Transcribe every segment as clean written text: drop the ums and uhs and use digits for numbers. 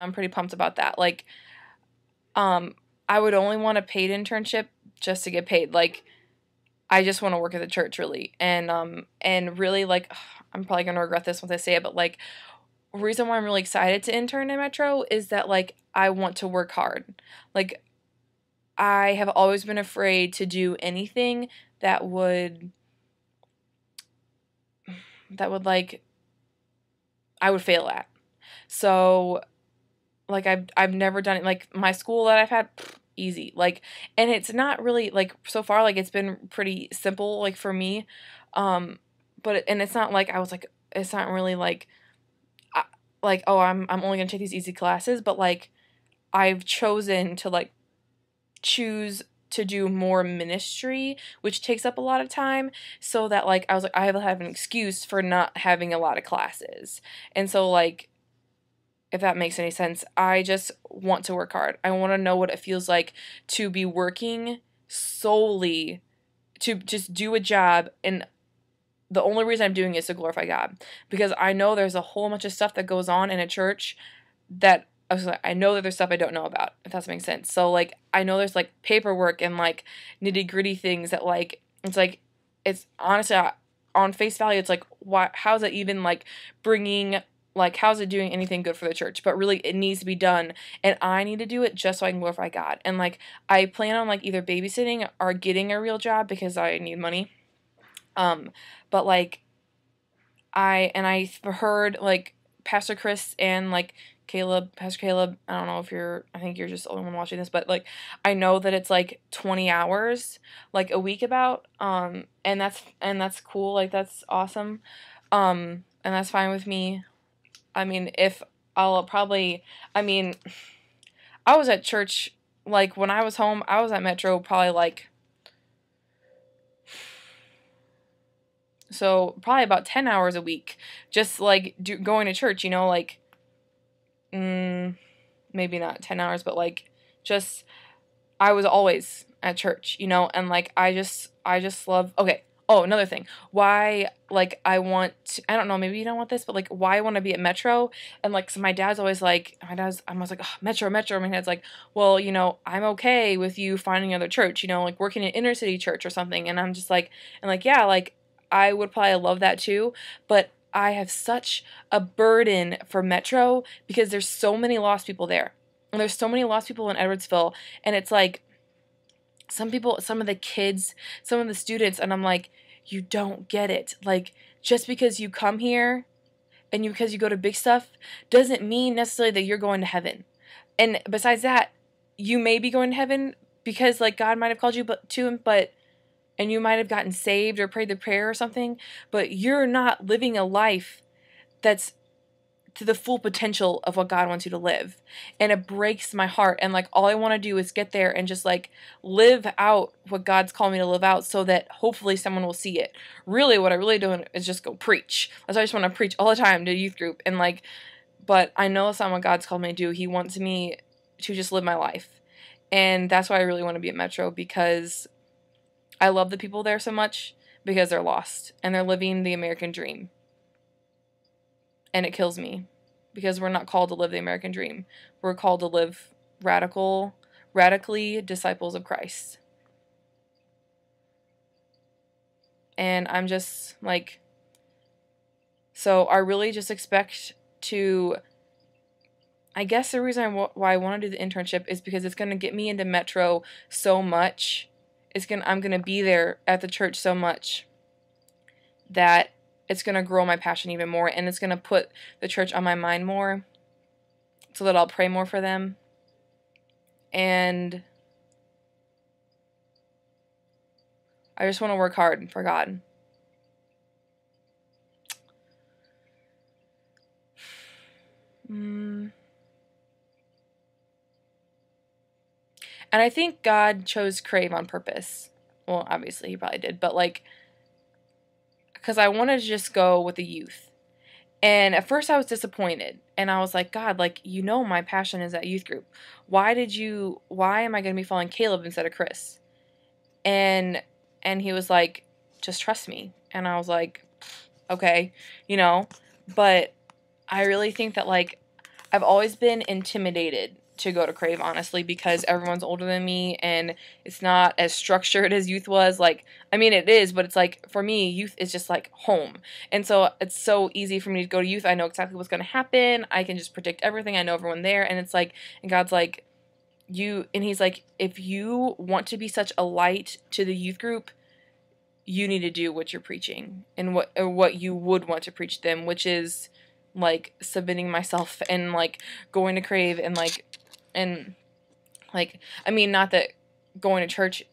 I'm pretty pumped about that. Like, I would only want a paid internship just to get paid. Like, I just want to work at the church, really. And really, like, I'm probably gonna regret this once I say it, but like, reason why I'm really excited to intern in Metro is that like I want to work hard. Like, I have always been afraid to do anything that would like I would fail at. So like I've never done it. Like my school that I've had, easy. Like, and it's not really like so far like it's been pretty simple like for me. But and it's not like I was like it's not really like like oh I'm only gonna take these easy classes, but like I've chosen to like choose to do more ministry, which takes up a lot of time, so that like I was like I have an excuse for not having a lot of classes. And so like if that makes any sense, I just want to work hard. I want to know what it feels like to be working solely to just do a job, and the only reason I'm doing it is to glorify God, because I know there's a whole bunch of stuff that goes on in a church that I was like, I know that there's stuff I don't know about, if that makes sense. So like I know there's like paperwork and like nitty-gritty things that like it's honestly on face value it's like why how's it even like bringing like how's it doing anything good for the church, but really it needs to be done, and I need to do it just so I can glorify God. And like I plan on like either babysitting or getting a real job because I need money. But like I've heard like Pastor Chris and like Pastor Caleb, I don't know if I think you're just the only one watching this, but like I know that it's like 20 hours like a week about, and that's cool, like that's awesome. And that's fine with me. I mean, if I'll probably, I mean, I was at church, like when I was home, I was at Metro probably like, so probably about 10 hours a week, just like going to church, like, maybe not 10 hours, but like just, I was always at church, and like I just love, okay. Oh, another thing. Why, like, I don't know, maybe you don't want this, but like, why I want to be at Metro. And like, so my dad's always like, I was like, oh, Metro, Metro. My dad's like, well, I'm okay with you finding another church, like working in inner city church or something. And I'm just like, and like, yeah, like, I would probably love that too. But I have such a burden for Metro because there's so many lost people there. And there's so many lost people in Edwardsville. And it's like, some people, some of the kids, some of the students, and I'm like, you don't get it. Like, just because you come here and because you go to big stuff doesn't mean necessarily that you're going to heaven. And besides that, you may be going to heaven because like God might have called you to him, and you might have gotten saved or prayed the prayer or something, but you're not living a life that's to the full potential of what God wants you to live. And it breaks my heart. And like all I want to do is get there and just like live out what God's called me to live out, so that hopefully someone will see it. Really what I really do is just go preach. That's why I just want to preach all the time to youth group, and like, but I know that's not what God's called me to do. He wants me to just live my life. And that's why I really want to be at Metro, because I love the people there so much, because they're lost and they're living the American dream. And it kills me, because we're not called to live the American dream. We're called to live radically disciples of Christ. And I'm just like, so I really just expect to, I guess the reason why I want to do the internship is because it's going to get me into Metro so much. I'm going to be there at the church so much that it's going to grow my passion even more, and it's going to put the church on my mind more, so that I'll pray more for them. And I just want to work hard for God. And I think God chose Crave on purpose. Well, obviously he probably did, but like, because I wanted to just go with the youth. And at first I was disappointed, and I was like, God, like, my passion is at youth group. Why am I going to be following Caleb instead of Chris? And he was like, just trust me. And I was like, okay, but I really think that like, I've always been intimidated to go to Crave, honestly, because everyone's older than me and it's not as structured as youth was. Like, I mean, it is, but it's like, for me, youth is just like home. And so it's so easy for me to go to youth. I know exactly what's going to happen. I can just predict everything. I know everyone there. And it's like, and God's like, he's like, if you want to be such a light to the youth group, you need to do what you're preaching and what you would want to preach to them, which is like submitting myself and like going to Crave and like, I mean, not that going to church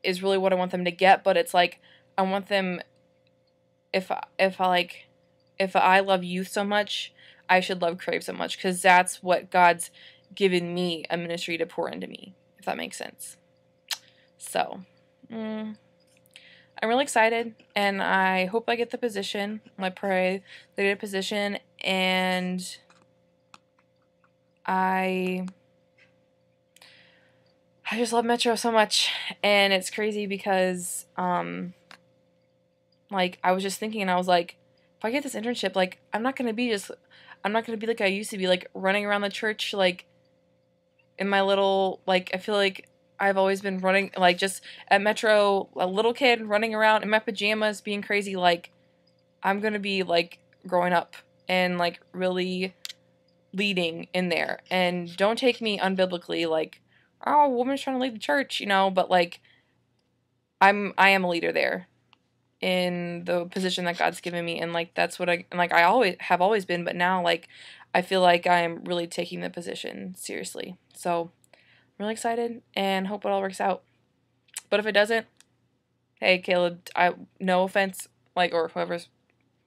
is really what I want them to get, but it's like I want them, if I love youth so much, I should love Crave so much, because that's what God's given me, a ministry to pour into me, if that makes sense. So, I'm really excited, and I hope I get the position. I pray that I get a position, and I just love Metro so much, and it's crazy because, like, I was just thinking, and I was like, if I get this internship, like, I'm not gonna be like I used to be, like, running around the church, like, in my little, like, I feel like I've always been running, like, just at Metro, a little kid running around in my pajamas, being crazy. Like, I'm gonna be, like, growing up and, like, really leading in there. And don't take me unbiblically, like, oh, a woman's trying to lead the church, you know, but, like, I am a leader there in the position that God's given me, and, like, that's what I always been, but now, like, I feel like I'm really taking the position seriously. So, I'm really excited and hope it all works out. But if it doesn't, hey, Caleb, no offense, like, or whoever's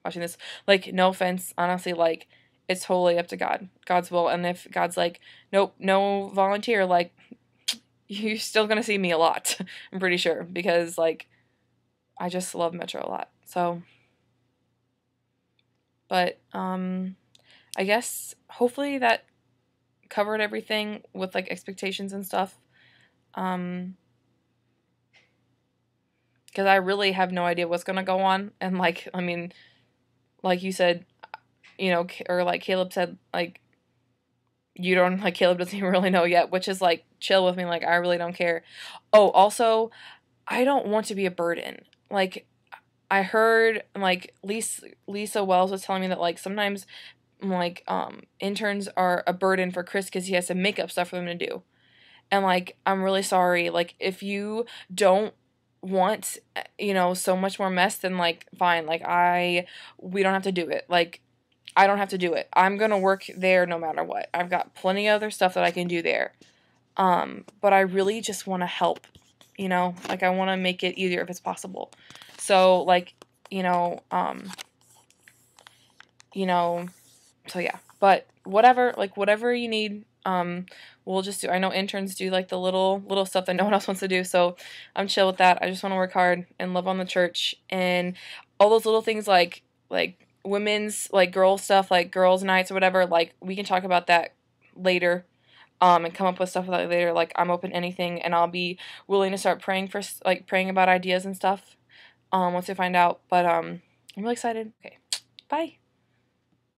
watching this, like, no offense, honestly, like, it's totally up to God, God's will, and if God's like, nope, no volunteer, like, you're still gonna see me a lot, I'm pretty sure, because, like, I just love Metro a lot, so, but, I guess, hopefully that covered everything with, like, expectations and stuff, because I really have no idea what's gonna go on, and, like, I mean, like you said, you know, or like Caleb said, like, Caleb doesn't even really know yet, which is, like, chill with me, like, I really don't care. Oh, also, I don't want to be a burden. Like, I heard, like, Lisa Wells was telling me that, like, sometimes, like, interns are a burden for Chris because he has some makeup stuff for them to do. And, like, I'm really sorry. Like, if you don't want, you know, so much more mess, then, like, fine. Like, we don't have to do it. Like, I don't have to do it. I'm gonna work there no matter what. I've got plenty of other stuff that I can do there. But I really just want to help, you know? Like, I want to make it easier if it's possible. So, like, you know, so yeah. But whatever you need, we'll just do. I know interns do, like, the little stuff that no one else wants to do, so I'm chill with that. I just want to work hard and love on the church, and all those little things, like women's, like, girl stuff, like girls' nights or whatever, like, we can talk about that later, and come up with stuff like that later. Like, I'm open to anything, and I'll be willing to start praying about ideas and stuff, once I find out. But, I'm really excited. Okay, bye.